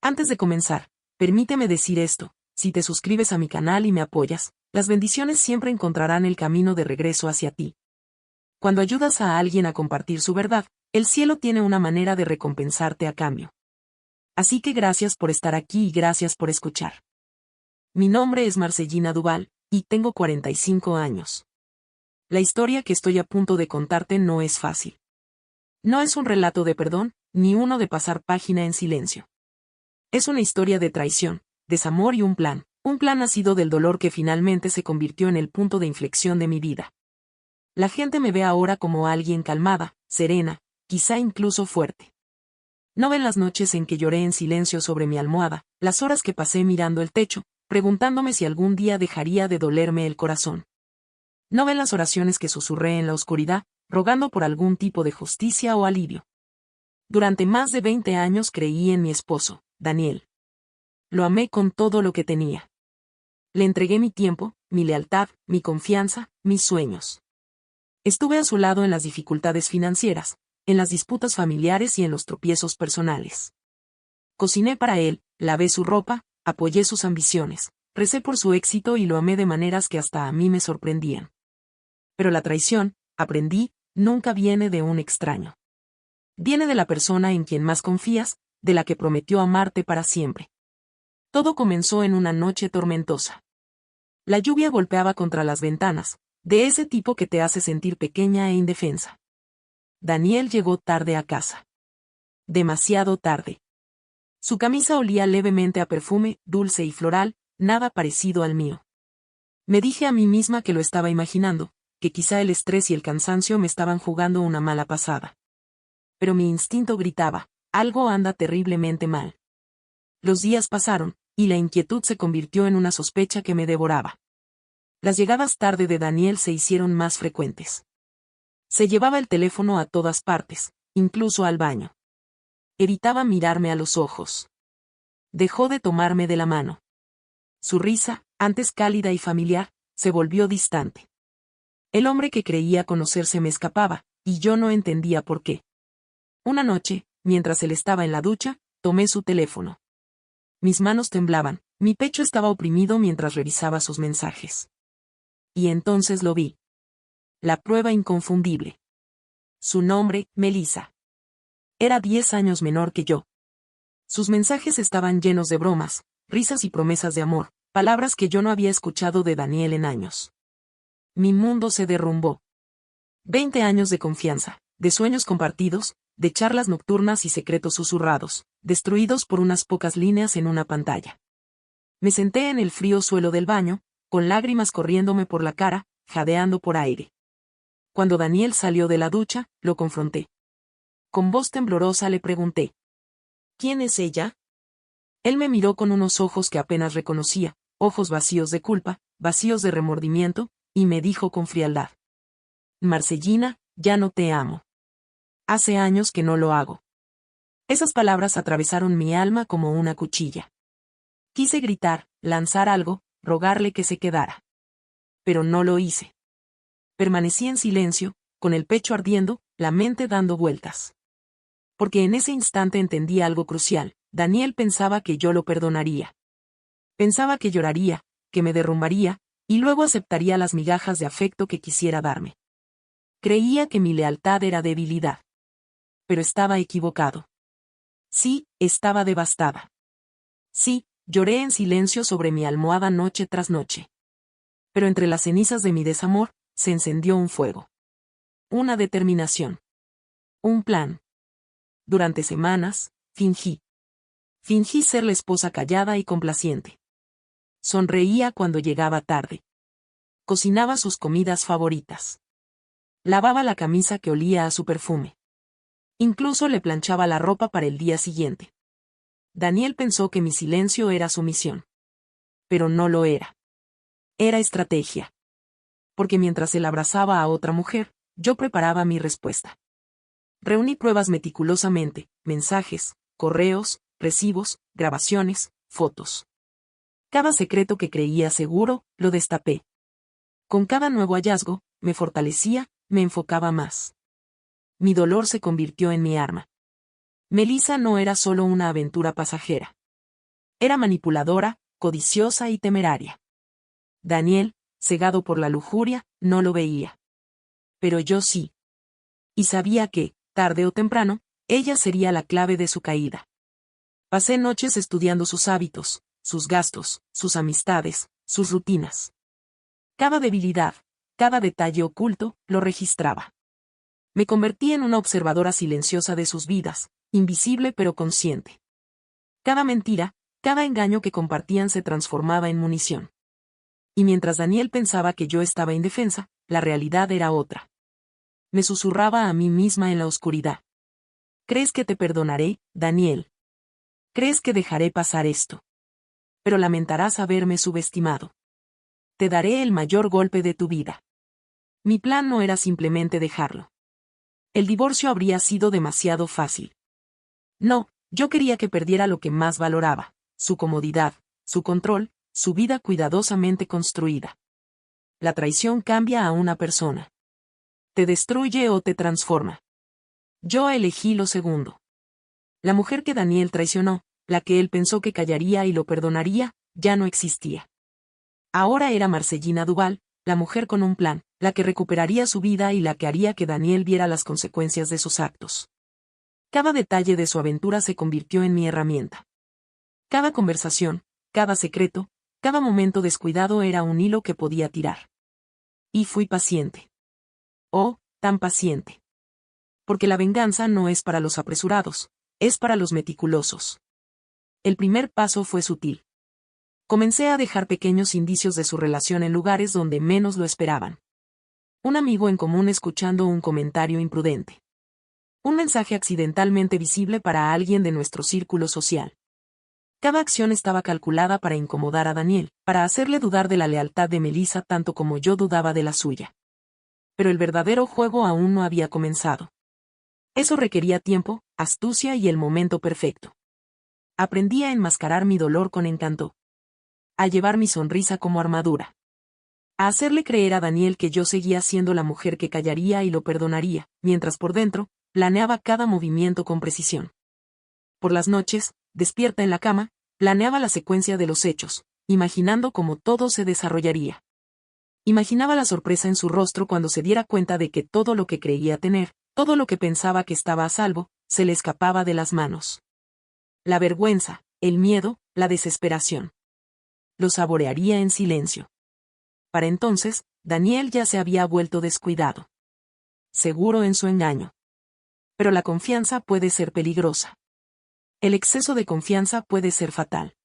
Antes de comenzar, permíteme decir esto: si te suscribes a mi canal y me apoyas, las bendiciones siempre encontrarán el camino de regreso hacia ti. Cuando ayudas a alguien a compartir su verdad, el cielo tiene una manera de recompensarte a cambio. Así que gracias por estar aquí y gracias por escuchar. Mi nombre es Marcellina Duval, y tengo 45 años. La historia que estoy a punto de contarte no es fácil. No es un relato de perdón, ni uno de pasar página en silencio. Es una historia de traición, desamor y un plan nacido del dolor que finalmente se convirtió en el punto de inflexión de mi vida. La gente me ve ahora como alguien calmada, serena, quizá incluso fuerte. No ven las noches en que lloré en silencio sobre mi almohada, las horas que pasé mirando el techo, preguntándome si algún día dejaría de dolerme el corazón. No ven las oraciones que susurré en la oscuridad, rogando por algún tipo de justicia o alivio. Durante más de 20 años creí en mi esposo, Daniel. Lo amé con todo lo que tenía. Le entregué mi tiempo, mi lealtad, mi confianza, mis sueños. Estuve a su lado en las dificultades financieras, en las disputas familiares y en los tropiezos personales. Cociné para él, lavé su ropa, apoyé sus ambiciones, recé por su éxito y lo amé de maneras que hasta a mí me sorprendían. Pero la traición, aprendí, nunca viene de un extraño. Viene de la persona en quien más confías, de la que prometió amarte para siempre. Todo comenzó en una noche tormentosa. La lluvia golpeaba contra las ventanas, de ese tipo que te hace sentir pequeña e indefensa. Daniel llegó tarde a casa. Demasiado tarde. Su camisa olía levemente a perfume, dulce y floral, nada parecido al mío. Me dije a mí misma que lo estaba imaginando, que quizá el estrés y el cansancio me estaban jugando una mala pasada. Pero mi instinto gritaba: algo anda terriblemente mal. Los días pasaron, y la inquietud se convirtió en una sospecha que me devoraba. Las llegadas tarde de Daniel se hicieron más frecuentes. Se llevaba el teléfono a todas partes, incluso al baño. Evitaba mirarme a los ojos. Dejó de tomarme de la mano. Su risa, antes cálida y familiar, se volvió distante. El hombre que creía conocer se me escapaba, y yo no entendía por qué. Una noche, mientras él estaba en la ducha, tomé su teléfono. Mis manos temblaban, mi pecho estaba oprimido mientras revisaba sus mensajes. Y entonces lo vi. La prueba inconfundible. Su nombre, Melissa. Era 10 años menor que yo. Sus mensajes estaban llenos de bromas, risas y promesas de amor, palabras que yo no había escuchado de Daniel en años. Mi mundo se derrumbó. 20 años de confianza, de sueños compartidos, de charlas nocturnas y secretos susurrados, destruidos por unas pocas líneas en una pantalla. Me senté en el frío suelo del baño, con lágrimas corriéndome por la cara, jadeando por aire. Cuando Daniel salió de la ducha, lo confronté. Con voz temblorosa le pregunté: ¿quién es ella? Él me miró con unos ojos que apenas reconocía, ojos vacíos de culpa, vacíos de remordimiento, y me dijo con frialdad: Marcellina, ya no te amo. Hace años que no lo hago. Esas palabras atravesaron mi alma como una cuchilla. Quise gritar, lanzar algo, rogarle que se quedara. Pero no lo hice. Permanecí en silencio, con el pecho ardiendo, la mente dando vueltas. Porque en ese instante entendí algo crucial: Daniel pensaba que yo lo perdonaría. Pensaba que lloraría, que me derrumbaría, y luego aceptaría las migajas de afecto que quisiera darme. Creía que mi lealtad era debilidad. Pero estaba equivocado. Sí, estaba devastada. Sí, lloré en silencio sobre mi almohada noche tras noche. Pero entre las cenizas de mi desamor, se encendió un fuego. Una determinación. Un plan. Durante semanas, fingí. Fingí ser la esposa callada y complaciente. Sonreía cuando llegaba tarde. Cocinaba sus comidas favoritas. Lavaba la camisa que olía a su perfume. Incluso le planchaba la ropa para el día siguiente. Daniel pensó que mi silencio era sumisión. Pero no lo era. Era estrategia. Porque mientras él abrazaba a otra mujer, yo preparaba mi respuesta. Reuní pruebas meticulosamente: mensajes, correos, recibos, grabaciones, fotos. Cada secreto que creía seguro, lo destapé. Con cada nuevo hallazgo, me fortalecía, me enfocaba más. Mi dolor se convirtió en mi arma. Melissa no era solo una aventura pasajera. Era manipuladora, codiciosa y temeraria. Daniel, cegado por la lujuria, no lo veía. Pero yo sí. Y sabía que, tarde o temprano, ella sería la clave de su caída. Pasé noches estudiando sus hábitos, sus gastos, sus amistades, sus rutinas. Cada debilidad, cada detalle oculto, lo registraba. Me convertí en una observadora silenciosa de sus vidas, invisible pero consciente. Cada mentira, cada engaño que compartían se transformaba en munición. Y mientras Daniel pensaba que yo estaba indefensa, la realidad era otra. Me susurraba a mí misma en la oscuridad. ¿Crees que te perdonaré, Daniel? ¿Crees que dejaré pasar esto? Pero lamentarás haberme subestimado. Te daré el mayor golpe de tu vida. Mi plan no era simplemente dejarlo. El divorcio habría sido demasiado fácil. No, yo quería que perdiera lo que más valoraba, su comodidad, su control, su vida cuidadosamente construida. La traición cambia a una persona. Te destruye o te transforma. Yo elegí lo segundo. La mujer que Daniel traicionó, la que él pensó que callaría y lo perdonaría, ya no existía. Ahora era Marcellina Duval, la mujer con un plan, la que recuperaría su vida y la que haría que Daniel viera las consecuencias de sus actos. Cada detalle de su aventura se convirtió en mi herramienta. Cada conversación, cada secreto, cada momento descuidado era un hilo que podía tirar. Y fui paciente. Oh, tan paciente. Porque la venganza no es para los apresurados, es para los meticulosos. El primer paso fue sutil. Comencé a dejar pequeños indicios de su relación en lugares donde menos lo esperaban. Un amigo en común escuchando un comentario imprudente. Un mensaje accidentalmente visible para alguien de nuestro círculo social. Cada acción estaba calculada para incomodar a Daniel, para hacerle dudar de la lealtad de Melissa tanto como yo dudaba de la suya. Pero el verdadero juego aún no había comenzado. Eso requería tiempo, astucia y el momento perfecto. Aprendí a enmascarar mi dolor con encanto. A llevar mi sonrisa como armadura. A hacerle creer a Daniel que yo seguía siendo la mujer que callaría y lo perdonaría, mientras por dentro, planeaba cada movimiento con precisión. Por las noches, despierta en la cama, planeaba la secuencia de los hechos, imaginando cómo todo se desarrollaría. Imaginaba la sorpresa en su rostro cuando se diera cuenta de que todo lo que creía tener, todo lo que pensaba que estaba a salvo, se le escapaba de las manos. La vergüenza, el miedo, la desesperación. Lo saborearía en silencio. Para entonces, Daniel ya se había vuelto descuidado. Seguro en su engaño. Pero la confianza puede ser peligrosa. El exceso de confianza puede ser fatal.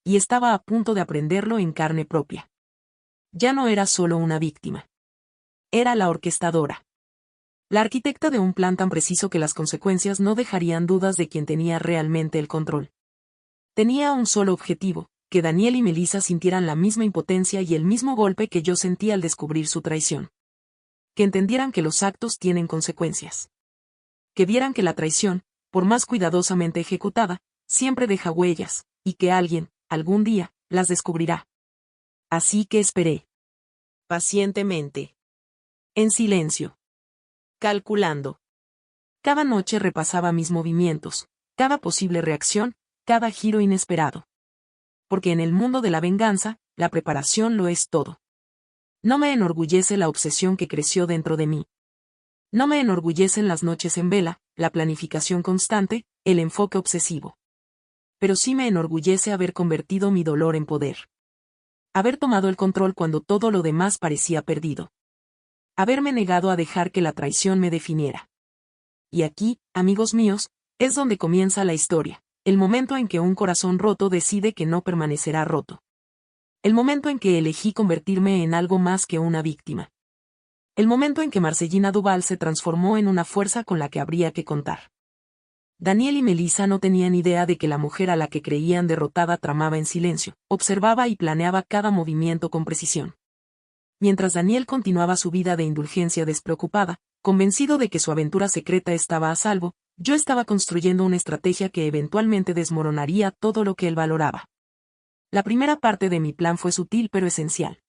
Y estaba a punto de aprenderlo en carne propia. Ya no era solo una víctima. Era la orquestadora. La arquitecta de un plan tan preciso que las consecuencias no dejarían dudas de quien tenía realmente el control. Tenía un solo objetivo, que Daniel y Melissa sintieran la misma impotencia y el mismo golpe que yo sentí al descubrir su traición. Que entendieran que los actos tienen consecuencias. Que vieran que la traición, por más cuidadosamente ejecutada, siempre deja huellas, y que alguien, algún día, las descubrirá. Así que esperé. Pacientemente. En silencio. Calculando. Cada noche repasaba mis movimientos, cada posible reacción, cada giro inesperado. Porque en el mundo de la venganza, la preparación lo es todo. No me enorgullece la obsesión que creció dentro de mí. No me enorgullecen las noches en vela, la planificación constante, el enfoque obsesivo. Pero sí me enorgullece haber convertido mi dolor en poder. Haber tomado el control cuando todo lo demás parecía perdido. Haberme negado a dejar que la traición me definiera. Y aquí, amigos míos, es donde comienza la historia, el momento en que un corazón roto decide que no permanecerá roto. El momento en que elegí convertirme en algo más que una víctima. El momento en que Marcellina Duval se transformó en una fuerza con la que habría que contar. Daniel y Melissa no tenían idea de que la mujer a la que creían derrotada tramaba en silencio, observaba y planeaba cada movimiento con precisión. Mientras Daniel continuaba su vida de indulgencia despreocupada, convencido de que su aventura secreta estaba a salvo, yo estaba construyendo una estrategia que eventualmente desmoronaría todo lo que él valoraba. La primera parte de mi plan fue sutil pero esencial.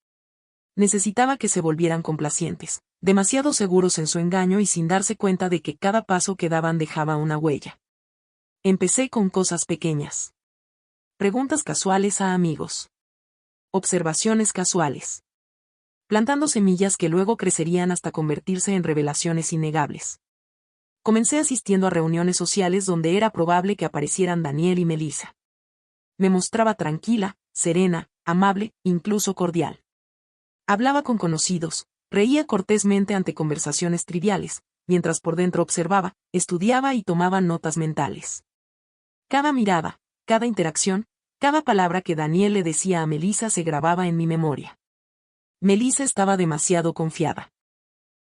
Necesitaba que se volvieran complacientes, demasiado seguros en su engaño y sin darse cuenta de que cada paso que daban dejaba una huella. Empecé con cosas pequeñas. Preguntas casuales a amigos. Observaciones casuales. Plantando semillas que luego crecerían hasta convertirse en revelaciones innegables. Comencé asistiendo a reuniones sociales donde era probable que aparecieran Daniel y Melissa. Me mostraba tranquila, serena, amable, incluso cordial. Hablaba con conocidos, reía cortésmente ante conversaciones triviales, mientras por dentro observaba, estudiaba y tomaba notas mentales. Cada mirada, cada interacción, cada palabra que Daniel le decía a Melissa se grababa en mi memoria. Melissa estaba demasiado confiada.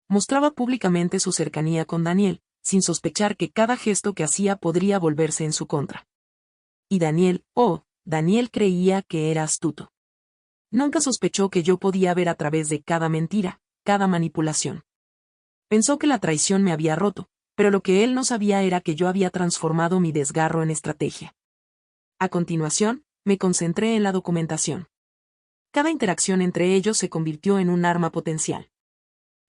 Mostraba públicamente su cercanía con Daniel, sin sospechar que cada gesto que hacía podría volverse en su contra. Y Daniel creía que era astuto. Nunca sospechó que yo podía ver a través de cada mentira, cada manipulación. Pensó que la traición me había roto, pero lo que él no sabía era que yo había transformado mi desgarro en estrategia. A continuación, me concentré en la documentación. Cada interacción entre ellos se convirtió en un arma potencial.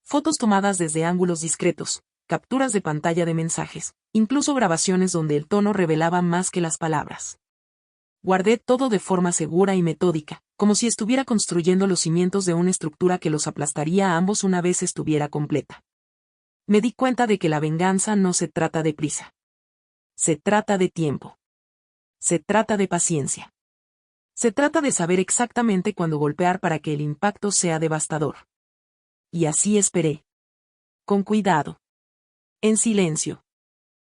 Fotos tomadas desde ángulos discretos, capturas de pantalla de mensajes, incluso grabaciones donde el tono revelaba más que las palabras. Guardé todo de forma segura y metódica, como si estuviera construyendo los cimientos de una estructura que los aplastaría a ambos una vez estuviera completa. Me di cuenta de que la venganza no se trata de prisa. Se trata de tiempo. Se trata de paciencia. Se trata de saber exactamente cuándo golpear para que el impacto sea devastador. Y así esperé. Con cuidado. En silencio.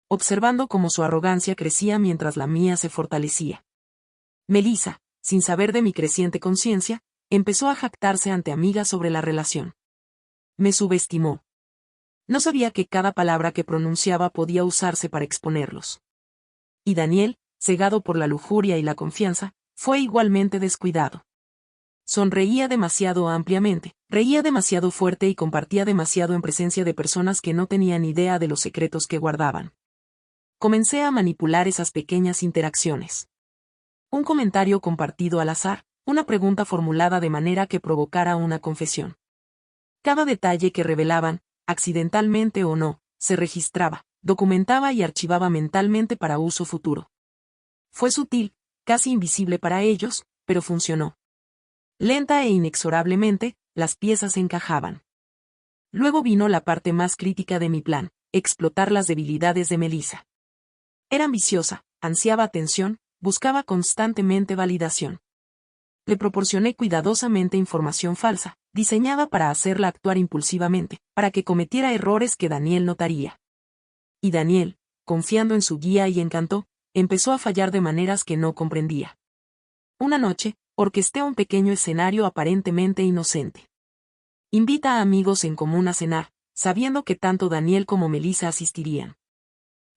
Observando cómo su arrogancia crecía mientras la mía se fortalecía. Melissa, sin saber de mi creciente conciencia, empezó a jactarse ante amigas sobre la relación. Me subestimó. No sabía que cada palabra que pronunciaba podía usarse para exponerlos. Y Daniel, cegado por la lujuria y la confianza, fue igualmente descuidado. Sonreía demasiado ampliamente, reía demasiado fuerte y compartía demasiado en presencia de personas que no tenían idea de los secretos que guardaban. Comencé a manipular esas pequeñas interacciones. Un comentario compartido al azar, una pregunta formulada de manera que provocara una confesión. Cada detalle que revelaban, accidentalmente o no, se registraba, documentaba y archivaba mentalmente para uso futuro. Fue sutil, casi invisible para ellos, pero funcionó. Lenta e inexorablemente, las piezas encajaban. Luego vino la parte más crítica de mi plan, explotar las debilidades de Melissa. Era ambiciosa, ansiaba atención, buscaba constantemente validación. Le proporcioné cuidadosamente información falsa, diseñada para hacerla actuar impulsivamente, para que cometiera errores que Daniel notaría. Y Daniel, confiando en su guía y encanto, empezó a fallar de maneras que no comprendía. Una noche, orquesté un pequeño escenario aparentemente inocente. Invita a amigos en común a cenar, sabiendo que tanto Daniel como Melissa asistirían.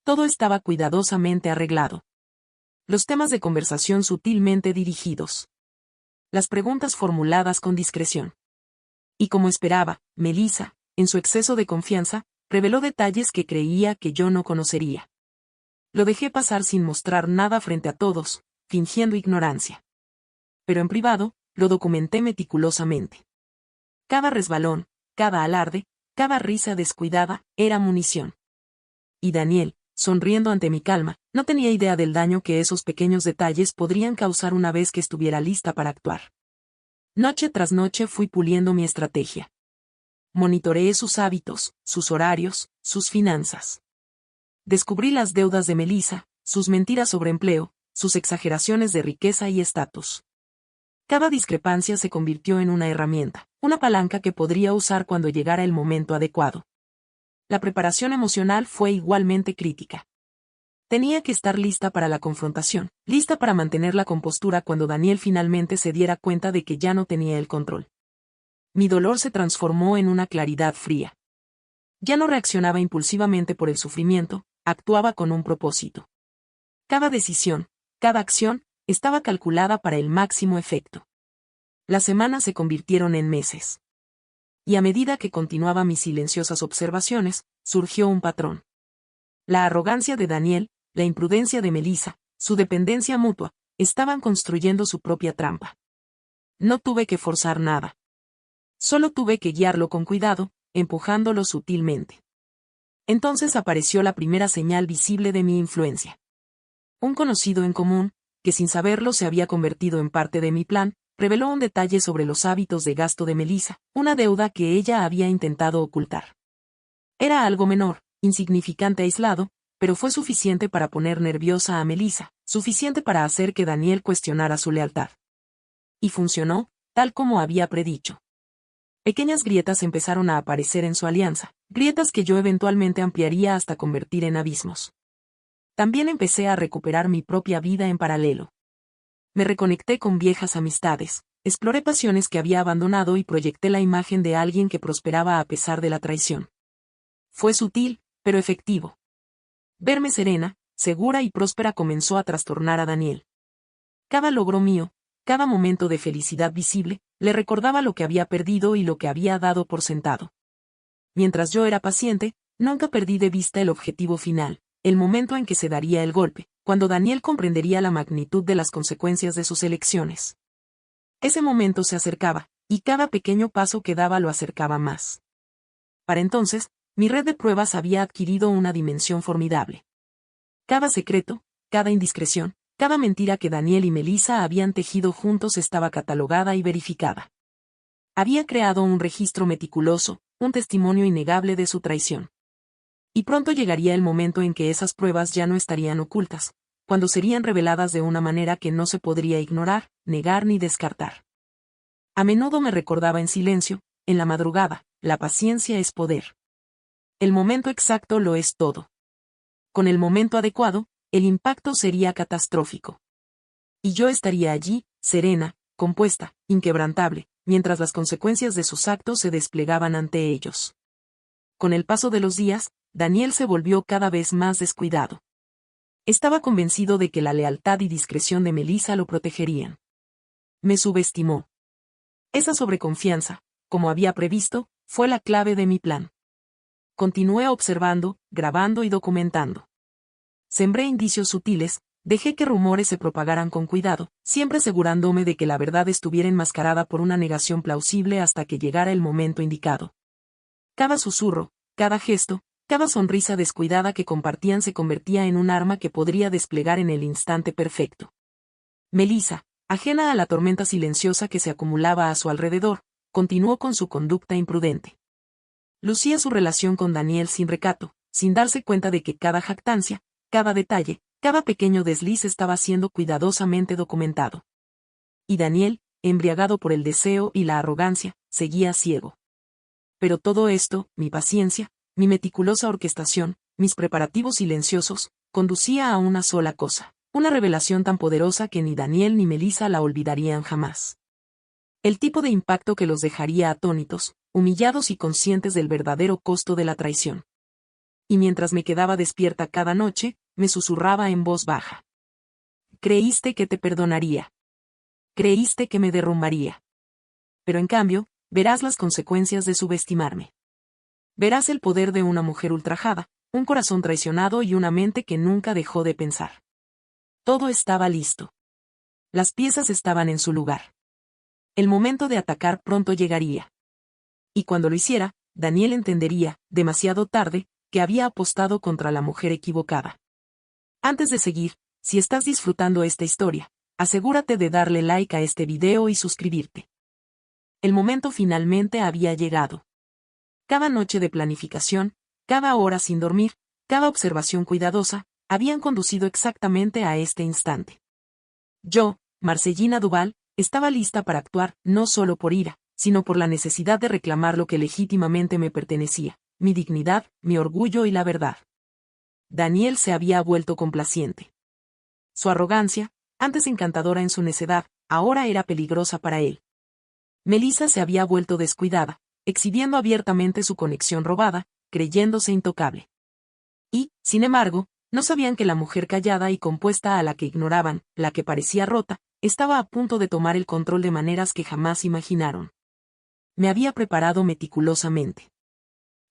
Todo estaba cuidadosamente arreglado. Los temas de conversación sutilmente dirigidos. Las preguntas formuladas con discreción. Y como esperaba, Melissa, en su exceso de confianza, reveló detalles que creía que yo no conocería. Lo dejé pasar sin mostrar nada frente a todos, fingiendo ignorancia. Pero en privado, lo documenté meticulosamente. Cada resbalón, cada alarde, cada risa descuidada, era munición. Y Daniel, sonriendo ante mi calma, no tenía idea del daño que esos pequeños detalles podrían causar una vez que estuviera lista para actuar. Noche tras noche fui puliendo mi estrategia. Monitoreé sus hábitos, sus horarios, sus finanzas. Descubrí las deudas de Melissa, sus mentiras sobre empleo, sus exageraciones de riqueza y estatus. Cada discrepancia se convirtió en una herramienta, una palanca que podría usar cuando llegara el momento adecuado. La preparación emocional fue igualmente crítica. Tenía que estar lista para la confrontación, lista para mantener la compostura cuando Daniel finalmente se diera cuenta de que ya no tenía el control. Mi dolor se transformó en una claridad fría. Ya no reaccionaba impulsivamente por el sufrimiento, actuaba con un propósito. Cada decisión, cada acción, estaba calculada para el máximo efecto. Las semanas se convirtieron en meses. Y a medida que continuaba mis silenciosas observaciones, surgió un patrón. La arrogancia de Daniel, la imprudencia de Melissa, su dependencia mutua, estaban construyendo su propia trampa. No tuve que forzar nada. Solo tuve que guiarlo con cuidado, empujándolo sutilmente. Entonces apareció la primera señal visible de mi influencia. Un conocido en común, que sin saberlo se había convertido en parte de mi plan, reveló un detalle sobre los hábitos de gasto de Melissa, una deuda que ella había intentado ocultar. Era algo menor, insignificante aislado, pero fue suficiente para poner nerviosa a Melissa, suficiente para hacer que Daniel cuestionara su lealtad. Y funcionó, tal como había predicho. Pequeñas grietas empezaron a aparecer en su alianza, grietas que yo eventualmente ampliaría hasta convertir en abismos. También empecé a recuperar mi propia vida en paralelo. Me reconecté con viejas amistades, exploré pasiones que había abandonado y proyecté la imagen de alguien que prosperaba a pesar de la traición. Fue sutil, pero efectivo. Verme serena, segura y próspera comenzó a trastornar a Daniel. Cada logro mío, cada momento de felicidad visible, le recordaba lo que había perdido y lo que había dado por sentado. Mientras yo era paciente, nunca perdí de vista el objetivo final, el momento en que se daría el golpe, cuando Daniel comprendería la magnitud de las consecuencias de sus elecciones. Ese momento se acercaba, y cada pequeño paso que daba lo acercaba más. Para entonces, mi red de pruebas había adquirido una dimensión formidable. Cada secreto, cada indiscreción, cada mentira que Daniel y Melissa habían tejido juntos estaba catalogada y verificada. Había creado un registro meticuloso, un testimonio innegable de su traición. Y pronto llegaría el momento en que esas pruebas ya no estarían ocultas, cuando serían reveladas de una manera que no se podría ignorar, negar ni descartar. A menudo me recordaba en silencio, en la madrugada, la paciencia es poder. El momento exacto lo es todo. Con el momento adecuado, el impacto sería catastrófico. Y yo estaría allí, serena, compuesta, inquebrantable, mientras las consecuencias de sus actos se desplegaban ante ellos. Con el paso de los días, Daniel se volvió cada vez más descuidado. Estaba convencido de que la lealtad y discreción de Melissa lo protegerían. Me subestimó. Esa sobreconfianza, como había previsto, fue la clave de mi plan. Continué observando, grabando y documentando. Sembré indicios sutiles, dejé que rumores se propagaran con cuidado, siempre asegurándome de que la verdad estuviera enmascarada por una negación plausible hasta que llegara el momento indicado. Cada susurro, cada gesto, cada sonrisa descuidada que compartían se convertía en un arma que podría desplegar en el instante perfecto. Melissa, ajena a la tormenta silenciosa que se acumulaba a su alrededor, continuó con su conducta imprudente. Lucía su relación con Daniel sin recato, sin darse cuenta de que cada jactancia, cada detalle, cada pequeño desliz estaba siendo cuidadosamente documentado. Y Daniel, embriagado por el deseo y la arrogancia, seguía ciego. Pero todo esto, mi paciencia, mi meticulosa orquestación, mis preparativos silenciosos, conducía a una sola cosa, una revelación tan poderosa que ni Daniel ni Melissa la olvidarían jamás. El tipo de impacto que los dejaría atónitos, humillados y conscientes del verdadero costo de la traición. Y mientras me quedaba despierta cada noche, me susurraba en voz baja. Creíste que te perdonaría. Creíste que me derrumbaría. Pero en cambio, verás las consecuencias de subestimarme. Verás el poder de una mujer ultrajada, un corazón traicionado y una mente que nunca dejó de pensar. Todo estaba listo. Las piezas estaban en su lugar. El momento de atacar pronto llegaría. Y cuando lo hiciera, Daniel entendería, demasiado tarde, que había apostado contra la mujer equivocada. Antes de seguir, si estás disfrutando esta historia, asegúrate de darle like a este video y suscribirte. El momento finalmente había llegado. Cada noche de planificación, cada hora sin dormir, cada observación cuidadosa, habían conducido exactamente a este instante. Yo, Marcellina Duval, estaba lista para actuar, no solo por ira, sino por la necesidad de reclamar lo que legítimamente me pertenecía, mi dignidad, mi orgullo y la verdad. Daniel se había vuelto complaciente. Su arrogancia, antes encantadora en su necedad, ahora era peligrosa para él. Melissa se había vuelto descuidada, exhibiendo abiertamente su conexión robada, creyéndose intocable. Y, sin embargo, no sabían que la mujer callada y compuesta a la que ignoraban, la que parecía rota, estaba a punto de tomar el control de maneras que jamás imaginaron. Me había preparado meticulosamente.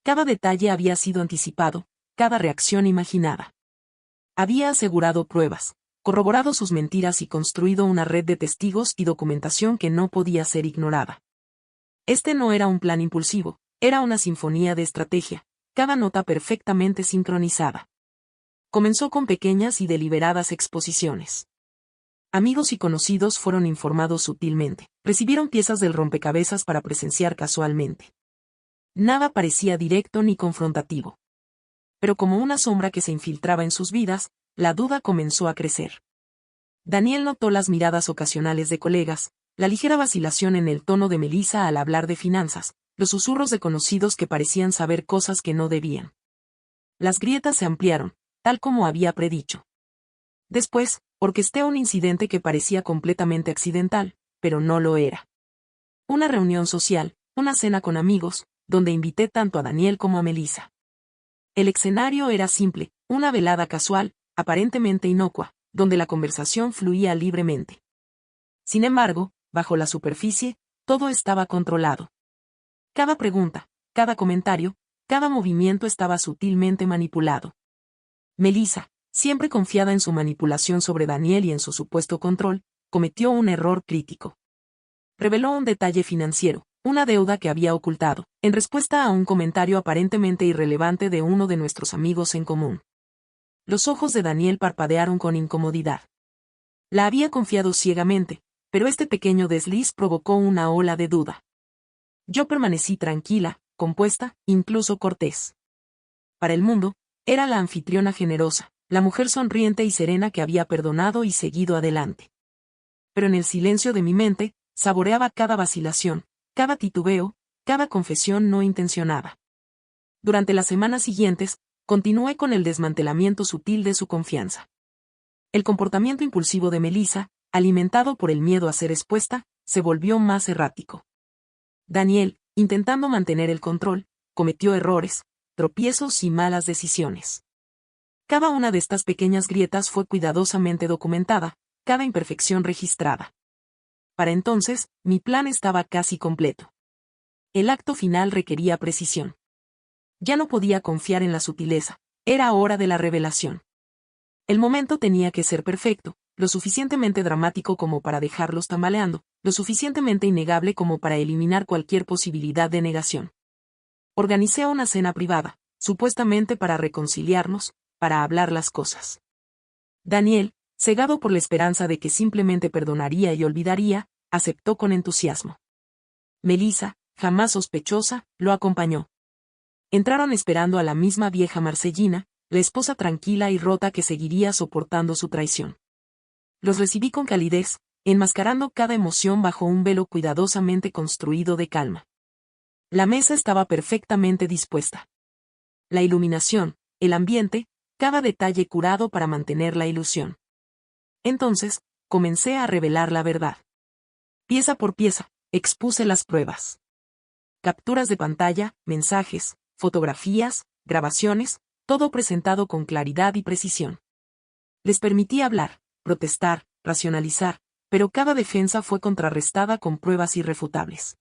Cada detalle había sido anticipado, cada reacción imaginada. Había asegurado pruebas, corroborado sus mentiras y construido una red de testigos y documentación que no podía ser ignorada. Este no era un plan impulsivo, era una sinfonía de estrategia, cada nota perfectamente sincronizada. Comenzó con pequeñas y deliberadas exposiciones. Amigos y conocidos fueron informados sutilmente. Recibieron piezas del rompecabezas para presenciar casualmente. Nada parecía directo ni confrontativo. Pero como una sombra que se infiltraba en sus vidas, la duda comenzó a crecer. Daniel notó las miradas ocasionales de colegas, la ligera vacilación en el tono de Melissa al hablar de finanzas, los susurros de conocidos que parecían saber cosas que no debían. Las grietas se ampliaron, tal como había predicho. Después, orquesté un incidente que parecía completamente accidental, pero no lo era. Una reunión social, una cena con amigos, donde invité tanto a Daniel como a Melissa. El escenario era simple, una velada casual, aparentemente inocua, donde la conversación fluía libremente. Sin embargo, bajo la superficie, todo estaba controlado. Cada pregunta, cada comentario, cada movimiento estaba sutilmente manipulado. Melissa, siempre confiada en su manipulación sobre Daniel y en su supuesto control, cometió un error crítico. Reveló un detalle financiero, una deuda que había ocultado, en respuesta a un comentario aparentemente irrelevante de uno de nuestros amigos en común. Los ojos de Daniel parpadearon con incomodidad. La había confiado ciegamente, pero este pequeño desliz provocó una ola de duda. Yo permanecí tranquila, compuesta, incluso cortés. Para el mundo, era la anfitriona generosa, la mujer sonriente y serena que había perdonado y seguido adelante. Pero en el silencio de mi mente, saboreaba cada vacilación, cada titubeo, cada confesión no intencionada. Durante las semanas siguientes, continué con el desmantelamiento sutil de su confianza. El comportamiento impulsivo de Melissa, alimentado por el miedo a ser expuesta, se volvió más errático. Daniel, intentando mantener el control, cometió errores, tropiezos y malas decisiones. Cada una de estas pequeñas grietas fue cuidadosamente documentada, cada imperfección registrada. Para entonces, mi plan estaba casi completo. El acto final requería precisión. Ya no podía confiar en la sutileza, era hora de la revelación. El momento tenía que ser perfecto, lo suficientemente dramático como para dejarlos tambaleando, lo suficientemente innegable como para eliminar cualquier posibilidad de negación. Organicé una cena privada, supuestamente para reconciliarnos, para hablar las cosas. Daniel, cegado por la esperanza de que simplemente perdonaría y olvidaría, aceptó con entusiasmo. Melissa, jamás sospechosa, lo acompañó. Entraron esperando a la misma vieja Marcellina, la esposa tranquila y rota que seguiría soportando su traición. Los recibí con calidez, enmascarando cada emoción bajo un velo cuidadosamente construido de calma. La mesa estaba perfectamente dispuesta. La iluminación, el ambiente, cada detalle curado para mantener la ilusión. Entonces, comencé a revelar la verdad. Pieza por pieza, expuse las pruebas. Capturas de pantalla, mensajes, fotografías, grabaciones, todo presentado con claridad y precisión. Les permití hablar, protestar, racionalizar, pero cada defensa fue contrarrestada con pruebas irrefutables.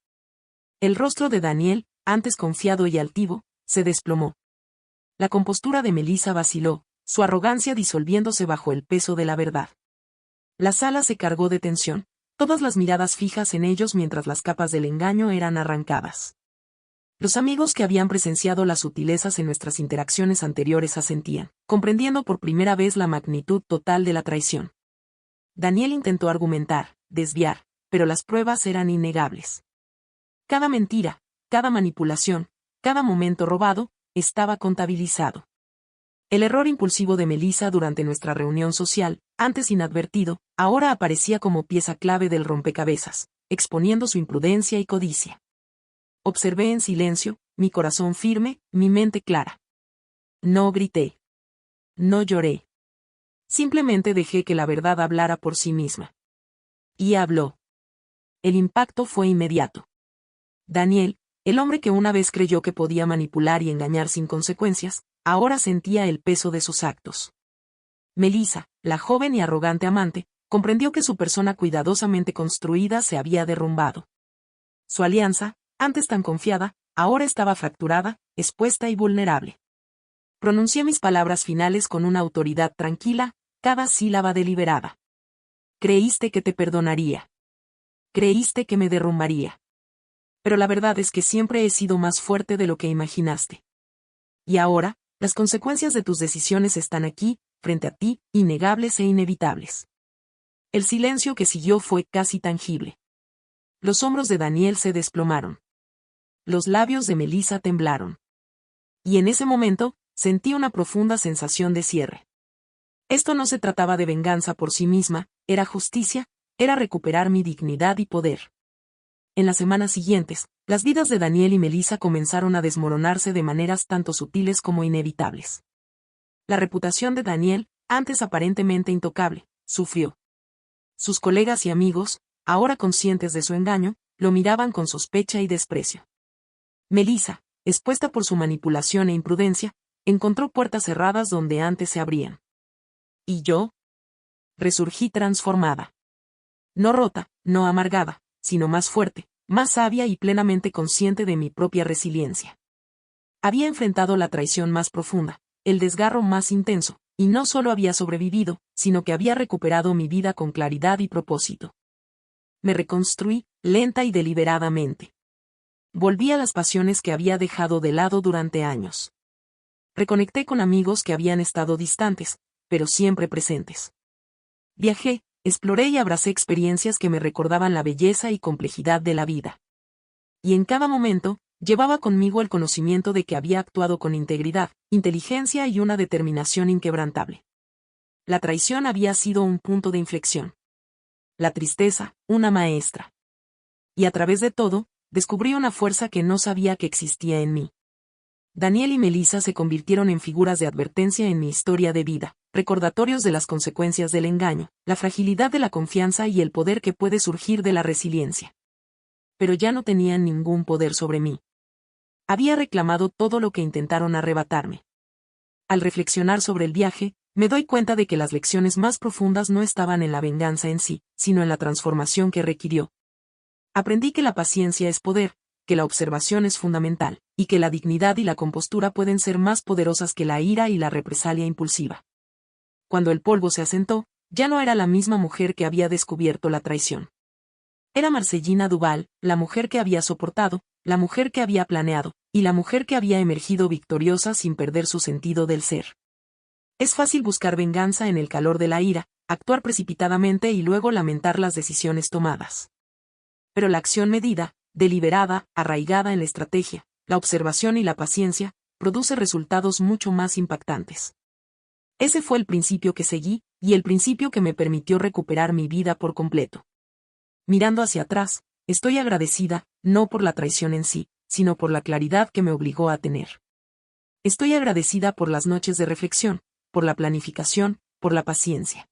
El rostro de Daniel, antes confiado y altivo, se desplomó. La compostura de Melissa vaciló, su arrogancia disolviéndose bajo el peso de la verdad. La sala se cargó de tensión, todas las miradas fijas en ellos mientras las capas del engaño eran arrancadas. Los amigos que habían presenciado las sutilezas en nuestras interacciones anteriores asentían, comprendiendo por primera vez la magnitud total de la traición. Daniel intentó argumentar, desviar, pero las pruebas eran innegables. Cada mentira, cada manipulación, cada momento robado, estaba contabilizado. El error impulsivo de Melissa durante nuestra reunión social, antes inadvertido, ahora aparecía como pieza clave del rompecabezas, exponiendo su imprudencia y codicia. Observé en silencio, mi corazón firme, mi mente clara. No grité. No lloré. Simplemente dejé que la verdad hablara por sí misma. Y habló. El impacto fue inmediato. Daniel, el hombre que una vez creyó que podía manipular y engañar sin consecuencias, ahora sentía el peso de sus actos. Melissa, la joven y arrogante amante, comprendió que su persona cuidadosamente construida se había derrumbado. Su alianza, antes tan confiada, ahora estaba fracturada, expuesta y vulnerable. Pronuncié mis palabras finales con una autoridad tranquila, cada sílaba deliberada. Creíste que te perdonaría. Creíste que me derrumbaría. Pero la verdad es que siempre he sido más fuerte de lo que imaginaste. Y ahora, las consecuencias de tus decisiones están aquí, frente a ti, innegables e inevitables. El silencio que siguió fue casi tangible. Los hombros de Daniel se desplomaron. Los labios de Melissa temblaron. Y en ese momento, sentí una profunda sensación de cierre. Esto no se trataba de venganza por sí misma, era justicia, era recuperar mi dignidad y poder. En las semanas siguientes, las vidas de Daniel y Melissa comenzaron a desmoronarse de maneras tanto sutiles como inevitables. La reputación de Daniel, antes aparentemente intocable, sufrió. Sus colegas y amigos, ahora conscientes de su engaño, lo miraban con sospecha y desprecio. Melissa, expuesta por su manipulación e imprudencia, encontró puertas cerradas donde antes se abrían. ¿Y yo? Resurgí transformada. No rota, no amargada, sino más fuerte, más sabia y plenamente consciente de mi propia resiliencia. Había enfrentado la traición más profunda, el desgarro más intenso, y no solo había sobrevivido, sino que había recuperado mi vida con claridad y propósito. Me reconstruí, lenta y deliberadamente. Volví a las pasiones que había dejado de lado durante años. Reconecté con amigos que habían estado distantes, pero siempre presentes. Viajé, exploré y abracé experiencias que me recordaban la belleza y complejidad de la vida. Y en cada momento, llevaba conmigo el conocimiento de que había actuado con integridad, inteligencia y una determinación inquebrantable. La traición había sido un punto de inflexión. La tristeza, una maestra. Y a través de todo, descubrí una fuerza que no sabía que existía en mí. Daniel y Melissa se convirtieron en figuras de advertencia en mi historia de vida, recordatorios de las consecuencias del engaño, la fragilidad de la confianza y el poder que puede surgir de la resiliencia. Pero ya no tenían ningún poder sobre mí. Había reclamado todo lo que intentaron arrebatarme. Al reflexionar sobre el viaje, me doy cuenta de que las lecciones más profundas no estaban en la venganza en sí, sino en la transformación que requirió. Aprendí que la paciencia es poder, que la observación es fundamental, y que la dignidad y la compostura pueden ser más poderosas que la ira y la represalia impulsiva. Cuando el polvo se asentó, ya no era la misma mujer que había descubierto la traición. Era Marcellina Duval, la mujer que había soportado, la mujer que había planeado, y la mujer que había emergido victoriosa sin perder su sentido del ser. Es fácil buscar venganza en el calor de la ira, actuar precipitadamente y luego lamentar las decisiones tomadas. Pero la acción medida, deliberada, arraigada en la estrategia, la observación y la paciencia, produce resultados mucho más impactantes. Ese fue el principio que seguí, y el principio que me permitió recuperar mi vida por completo. Mirando hacia atrás, estoy agradecida, no por la traición en sí, sino por la claridad que me obligó a tener. Estoy agradecida por las noches de reflexión, por la planificación, por la paciencia.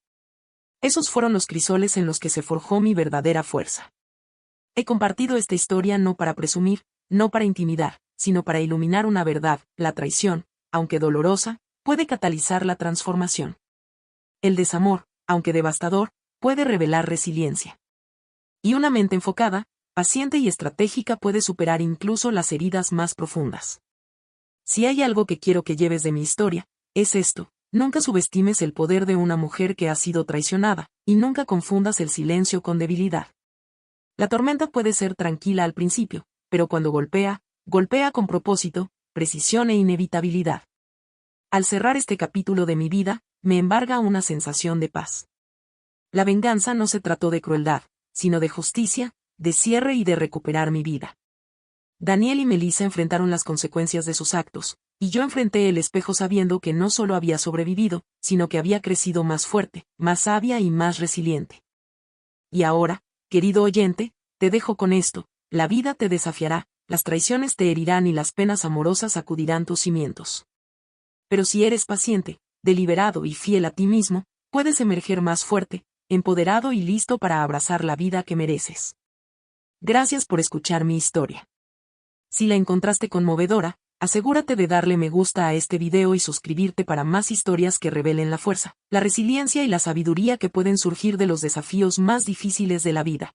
Esos fueron los crisoles en los que se forjó mi verdadera fuerza. He compartido esta historia no para presumir, no para intimidar, sino para iluminar una verdad: la traición, aunque dolorosa, puede catalizar la transformación. El desamor, aunque devastador, puede revelar resiliencia. Y una mente enfocada, paciente y estratégica puede superar incluso las heridas más profundas. Si hay algo que quiero que lleves de mi historia, es esto: nunca subestimes el poder de una mujer que ha sido traicionada, y nunca confundas el silencio con debilidad. La tormenta puede ser tranquila al principio, pero cuando golpea, golpea con propósito, precisión e inevitabilidad. Al cerrar este capítulo de mi vida, me embarga una sensación de paz. La venganza no se trató de crueldad, sino de justicia, de cierre y de recuperar mi vida. Daniel y Melissa enfrentaron las consecuencias de sus actos, y yo enfrenté el espejo sabiendo que no solo había sobrevivido, sino que había crecido más fuerte, más sabia y más resiliente. Y ahora, querido oyente, te dejo con esto: la vida te desafiará, las traiciones te herirán y las penas amorosas sacudirán tus cimientos. Pero si eres paciente, deliberado y fiel a ti mismo, puedes emerger más fuerte, empoderado y listo para abrazar la vida que mereces. Gracias por escuchar mi historia. Si la encontraste conmovedora, asegúrate de darle me gusta a este video y suscribirte para más historias que revelen la fuerza, la resiliencia y la sabiduría que pueden surgir de los desafíos más difíciles de la vida.